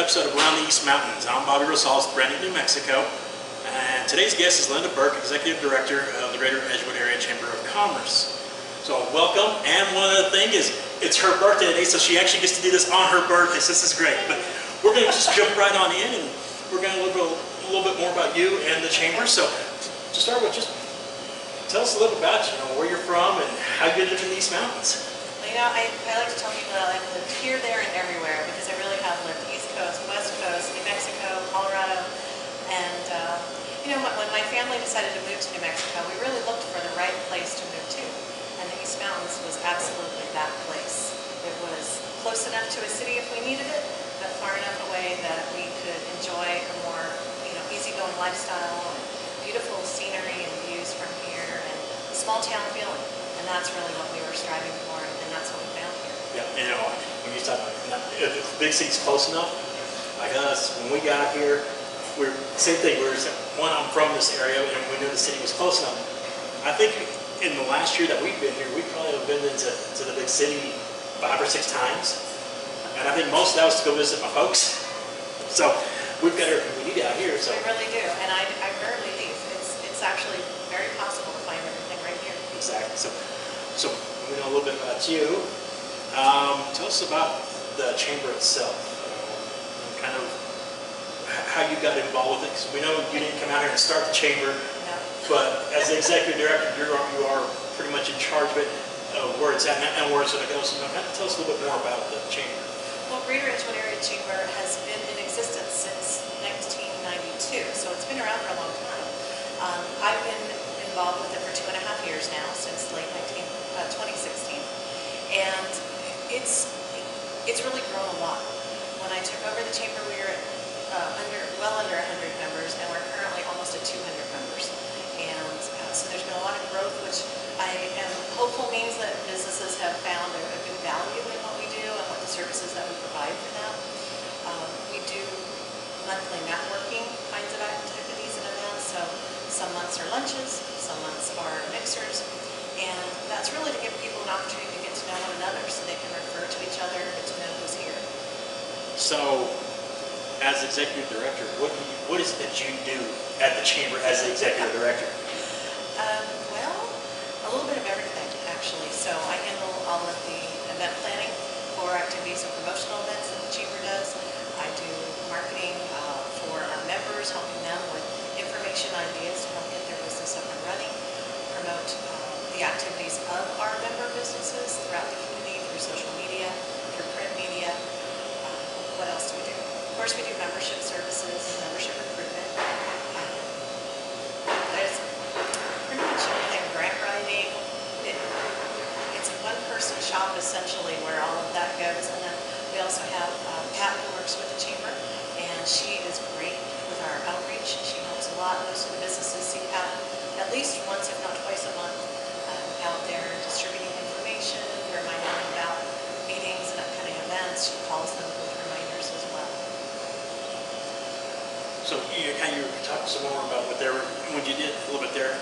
episode of Around the East Mountains. I'm Bobby Rosales, brand new New Mexico, and today's guest is Linda Burke, Executive Director of the Greater Edgewood Area Chamber of Commerce. So welcome, and one other thing is, it's her birthday today, so she actually gets to do this on her birthday, so this is great. But we're going to just jump right on in, and we're going to learn a little bit more about you and the Chamber. So to start with, just tell us a little about where you're from and how you live in these mountains. I like to tell people that I've lived here, there, and everywhere because I really have lived East Coast, West Coast, New Mexico, Colorado, and when my family decided to move to New Mexico, we really looked for the right place to move to, and the East Mountains was absolutely that place. It was close enough to a city if we needed it, but far enough away that we could enjoy a more easygoing lifestyle and beautiful scenery and views from here and a small town feeling, and that's really what we were striving for. And that's what we found here. Yeah, when you talk about if the big city's close enough, like us, when we got here, we're same thing. I'm from this area, and we knew the city was close enough. I think in the last year that we've been here, we probably have been into the big city 5 or 6 times, and I think most of that was to go visit my folks. So we've got everything we need out here. So we really do, and I rarely leave. It's actually very possible to find everything right here. Exactly. So we know a little bit about you. Tell us about the Chamber itself, kind of how you got involved with it, because we know you didn't come out here and start the Chamber, no. But as the Executive Director, you are pretty much in charge of it, where it's at and where it's going to go. So kind of tell us a little bit more about the Chamber. Well, Greater Edgewood Area Chamber has been in existence since 1992, so it's been around for a long time. I've been involved with it for 2.5 years now, since late 2016, and it's really grown a lot. When I took over the chamber, we were well under 100 members, and we're currently almost at 200 members. And so there's been a lot of growth, which I am hopeful means that businesses have found a good value in what we do and what the services that we provide for them. We do monthly networking kinds of activities and events, so some months are lunches, some months are mixers, and that's really to give people an opportunity to get to know one another so they can refer to each other and get to know who's here. So, as Executive Director, what is it that you do at the Chamber as the Executive Director? Well, a little bit of everything, actually. So I handle all of the event planning for activities and promotional events that the Chamber does. I do marketing for our members, helping them with information ideas to help get their business up and running, promote the activities of our member businesses throughout the community through social media, through print media. What else do we do? Of course, we do membership services and membership recruitment. There's pretty much everything. Grant writing. It's a one-person shop, essentially, where all of that goes. And then we also have Pat, who works with the Chamber, and she is great with our outreach. She helps a lot. Most of the businesses see Pat at least once, if not twice a month, out there distributing information, reminding them about meetings and upcoming events. She calls them with reminders as well. So you talk some more about what you did a little bit there.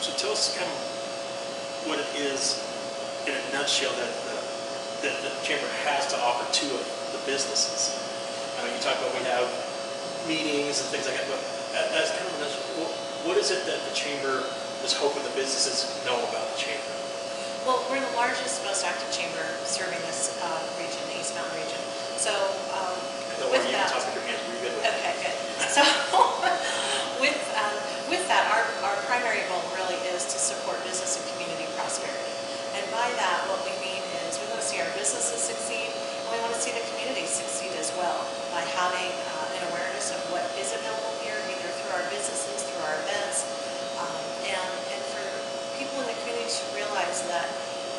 So tell us kind of what it is in a nutshell that the Chamber has to offer to the businesses. I mean, you talk about we have meetings and things like that, but that's kind of a nutshell. What is it that the Chamber is hoping the businesses know about the Chamber? Well, we're the largest, most active chamber serving this region, the East Mountain region. So with that, talk with your hands pretty good. Okay, good. So with that, our primary goal really is to support business and community prosperity. And by that, what we mean is we want to see our businesses succeed, and we want to see the community succeed as well by having an awareness of what is available here, either through our businesses, through our events, and for people in the community to realize that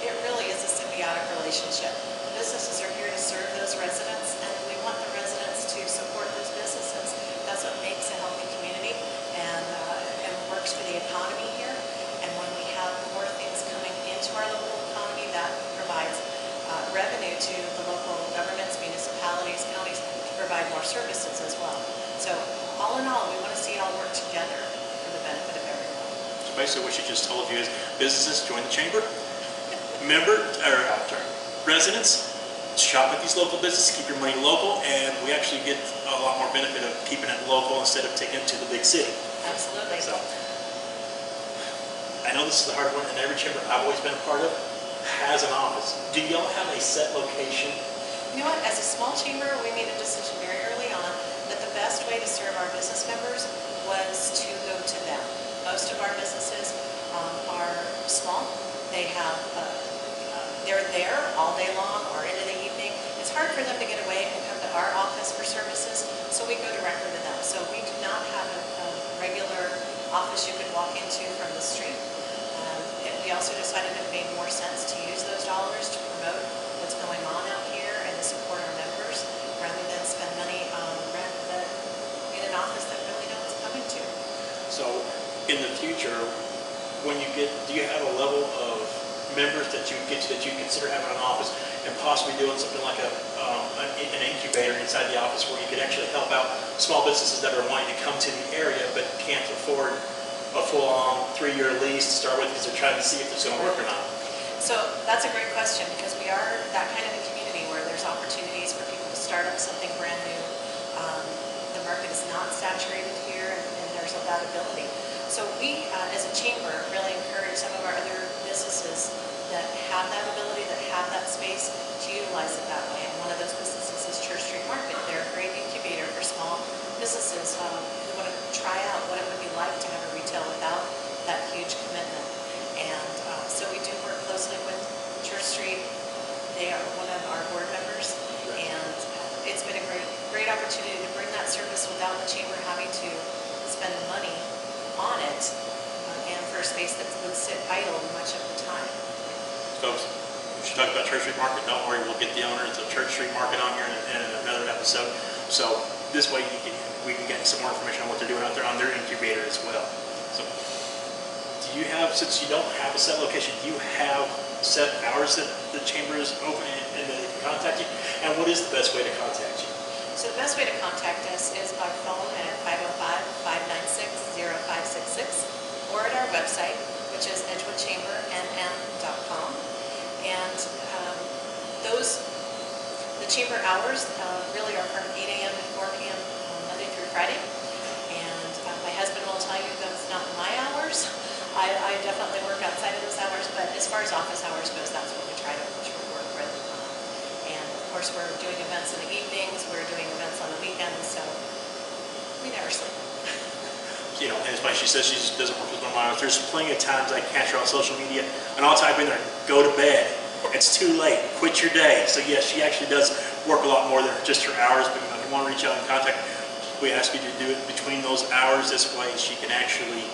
it really is a symbiotic relationship. The businesses are here to serve those residents, and we want the residents to support those businesses. That's what makes a healthy community and works for the economy here. And when we have more things coming into our local economy, that provides revenue to the local governments, municipalities, counties to provide more services as well. So all in all, we want to see it all work together for the benefit of everyone. So basically what she just told you is businesses join the Chamber, residents shop at these local businesses, keep your money local, and we actually get a lot more benefit of keeping it local instead of taking it to the big city. Absolutely. So, I know this is the hard one, and every chamber I've always been a part of has an office. Do y'all have a set location? You know what, as a small chamber, we made a decision very early on that the best way to serve our business members was to go to them. Most of our businesses are small. They have, they're there all day long or into the evening. It's hard for them to get away and come to our office for services, so we go directly to them. So we do not have a regular office you could walk into from the street. We also decided it made more sense to use those dollars to promote what's going on out here and to support our members rather than spend money on rent that in an office that really no one's coming to. So in the future, when you get, do you have a level of members that you get to, that you consider having an office and possibly doing something like an incubator inside the office where you could actually help out small businesses that are wanting to come to the area but can't afford a full-on 3-year lease to start with because they're trying to see if it's going to work or not? So that's a great question because we are that kind of a community where there's opportunities for people to start up something brand new. The market is not saturated here and there's that ability. So we, as a chamber, really encourage some of our other businesses that have that ability, that have that space, to utilize it that way. And one of those businesses is Church Street Market. They're a great incubator for small businesses who want to try out what it would be like to have a retail without that huge commitment. And so we do work closely with Church Street. They are one of our board members, and it's been a great opportunity to bring that service without the chamber having to spend money on it, and for a space that would sit idle much of the time. Folks, we should talk about Church Street Market. Don't worry, we'll get the owners of Church Street Market on here in another episode. So this way we can get some more information on what they're doing out there on their incubator as well. So do you have, since you don't have a set location, do you have set hours that the chamber is open and they can contact you? And what is the best way to contact you? So the best way to contact us is by phone at 505-596-0566 or at our website, which is edgewoodchambernm.com. And the chamber hours really are from 8 a.m. to 4 p.m. Monday through Friday. And my husband will tell you that's not my hours. I definitely work outside of those hours, but as far as office hours goes, that's what we try to work with. And of course, we're doing events in the evenings, we're doing events on the weekends, so we never sleep. You know, and it's funny, she says she doesn't work with normal hours. There's plenty of times I catch her on social media, and I'll type in there, go to bed. It's too late. Quit your day. So yes, she actually does work a lot more than just her hours, but if you want to reach out and contact, we ask you to do it between those hours. This way she can actually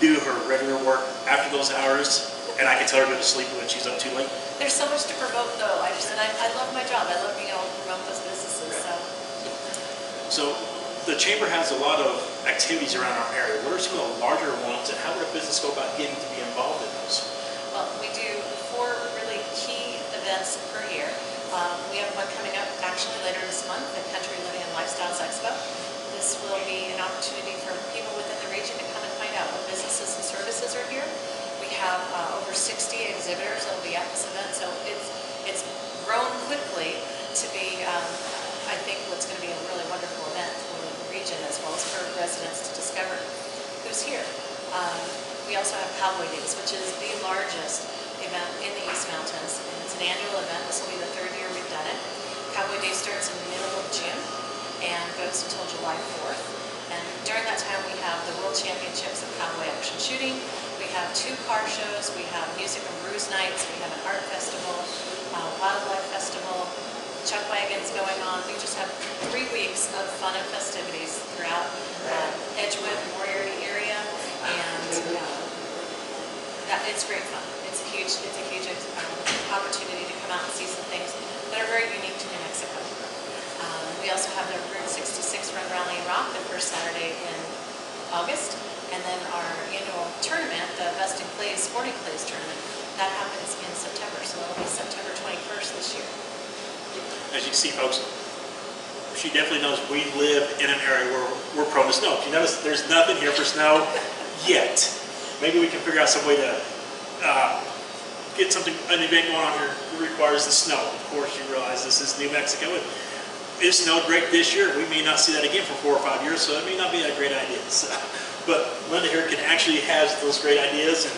do her regular work after those hours, and I can tell her to go to sleep when she's up too late. There's so much to promote, though. I love my job. I love being able to promote those businesses. So the chamber has a lot of activities around our area. What are some of the larger ones, and how would a business go about getting to be involved in those? Well, we do 4 really key events per year. We have one coming up actually later this month, the Country Living and Lifestyles Expo. This will be an opportunity for people within the region to come and find out what businesses and services are here. We have over 60 exhibitors that will be at this event, so it's grown quickly to be, I think, what's going to be a really wonderful event for the region as well as for residents to discover who's here. We also have Cowboy Days, which is the largest event in the East Mountains, and it's an annual event. This will be the 3rd year we've done it. Cowboy Days starts in the middle of June and goes until July 4th. And during that time, we have the World Championships of Cowboy Action Shooting. We have 2 car shows. We have music and brews nights. We have an art festival, wildlife festival, chuck wagons going on. We just have 3 weeks of fun and festivities throughout Edgewood and Moriarty area, and it's great fun. It's a huge opportunity to come out and see some things that are very unique to New Mexico. We also have the Route 66 Run Rally and Rock the first Saturday in August, and then our annual tournament, the Best in Clays Sporting Clays tournament, that happens in September, so it'll be September 21st this year. As you can see, folks, she definitely knows we live in an area where we're prone to snow. You notice there's nothing here for snow yet. Maybe we can figure out some way to get an event going on here that requires the snow. Of course, you realize this is New Mexico. It snowed great this year. We may not see that again for 4 or 5 years, so it may not be a great idea. So, but Linda here actually has those great ideas, and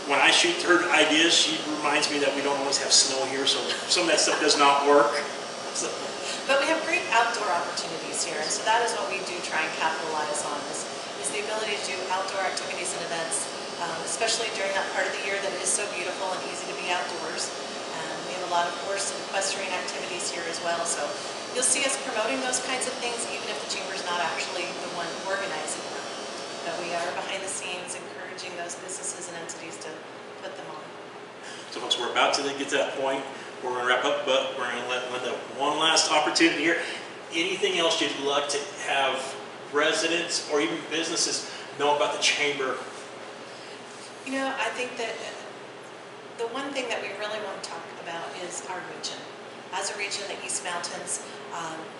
when I shoot her ideas, she reminds me that we don't always have snow here, so some of that stuff does not work. So. But we have great outdoor opportunities here, and so that is what we do try and capitalize on, is the ability to do outdoor activities and events, especially during that part of the year that is so beautiful and easy to be outdoors. We have a lot of horse and equestrian activities here as well, so you'll see us promoting those kinds of things even if the Chamber's not actually the one organizing them. But we are behind the scenes encouraging those businesses and entities to put them on. So folks, we're about to get to that point. We're going to wrap up, but we're going to let Linda one last opportunity here. Anything else you'd like to have residents or even businesses know about the Chamber? You know, I think that the one thing that we really want to talk about is our region. As a region, the East Mountains,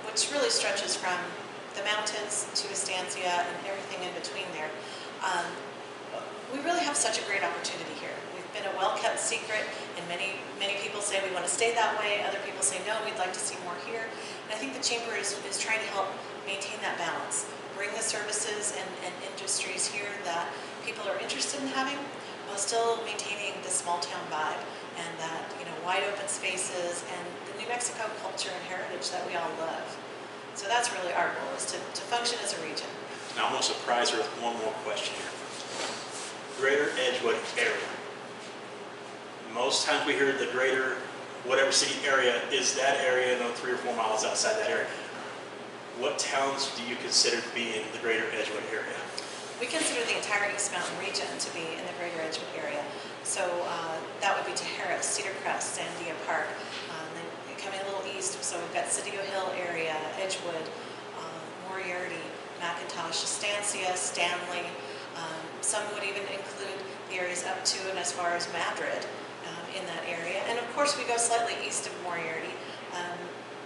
which really stretches from the mountains to Estancia and everything in between there. We really have such a great opportunity here. We've been a well-kept secret, and many people say we want to stay that way. Other people say, no, we'd like to see more here. And I think the Chamber is trying to help maintain that balance, bring the services and industries here that people are interested in having, while still maintaining the small town vibe and that, you know, wide open spaces and the New Mexico culture and heritage that we all love. So that's really our goal, is to function as a region. Now I'm going to surprise her with one more question here. Greater Edgewood area. Most times we hear the greater whatever city area is that area, 3 or 4 miles outside that area. What towns do you consider to be in the greater Edgewood area? We consider the entire East Mountain region to be in the greater Edgewood area. So that would be Tajaras, Cedar Crest, Sandia Park. Then coming a little east, so we've got Cedillo Hill area, Edgewood, Moriarty, McIntosh, Estancia, Stanley. Some would even include the areas up to and as far as Madrid in that area. And of course we go slightly east of Moriarty.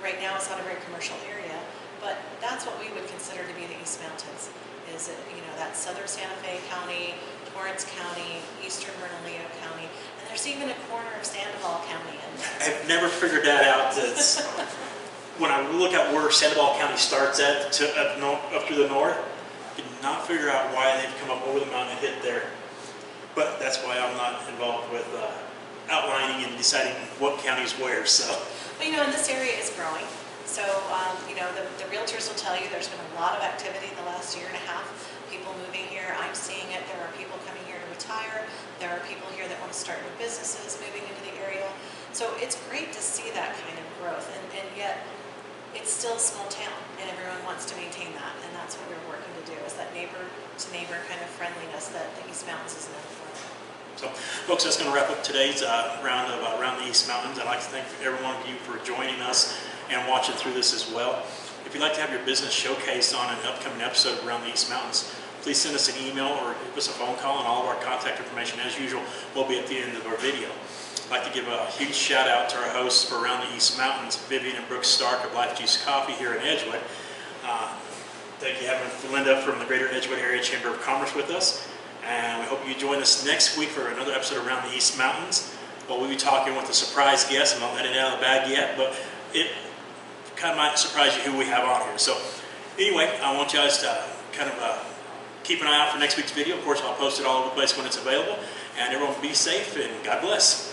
Right now it's not a very commercial area, but that's what we would consider to be the East Mountains. Is it, you know, that southern Santa Fe County, Torrance County, eastern Bernalillo County, and there's even a corner of Sandoval County in there. I've never figured that out. When I look at where Sandoval County starts at, up through the north, I could not figure out why they've come up over the mountain and hit there. But that's why I'm not involved with outlining and deciding what county is where. So, well, you know, and this area is growing. So, you know, the realtors will tell you there's been a lot of activity in the last year and a half. People moving here, I'm seeing it. There are people coming here to retire. There are people here that want to start new businesses moving into the area. So it's great to see that kind of growth, and yet it's still a small town, and everyone wants to maintain that, and that's what we're working to do, is that neighbor-to-neighbor kind of friendliness that the East Mountains is known for. So, folks, that's going to wrap up today's round of Around the East Mountains. I'd like to thank every one of you for joining us and watching through this as well. If you'd like to have your business showcased on an upcoming episode of Around the East Mountains, please send us an email or give us a phone call, and all of our contact information, as usual, will be at the end of our video. I'd like to give a huge shout out to our hosts for Around the East Mountains, Vivian and Brooke Stark of Life Juice Coffee here in Edgewood. Thank you for having Linda from the Greater Edgewood Area Chamber of Commerce with us. And we hope you join us next week for another episode of Around the East Mountains. Well, we'll be talking with a surprise guest. I'm not letting it out of the bag yet, but it kind of might surprise you who we have on here. So anyway, I want you guys to kind of keep an eye out for next week's video. Of course, I'll post it all over the place when it's available. And everyone be safe, and God bless.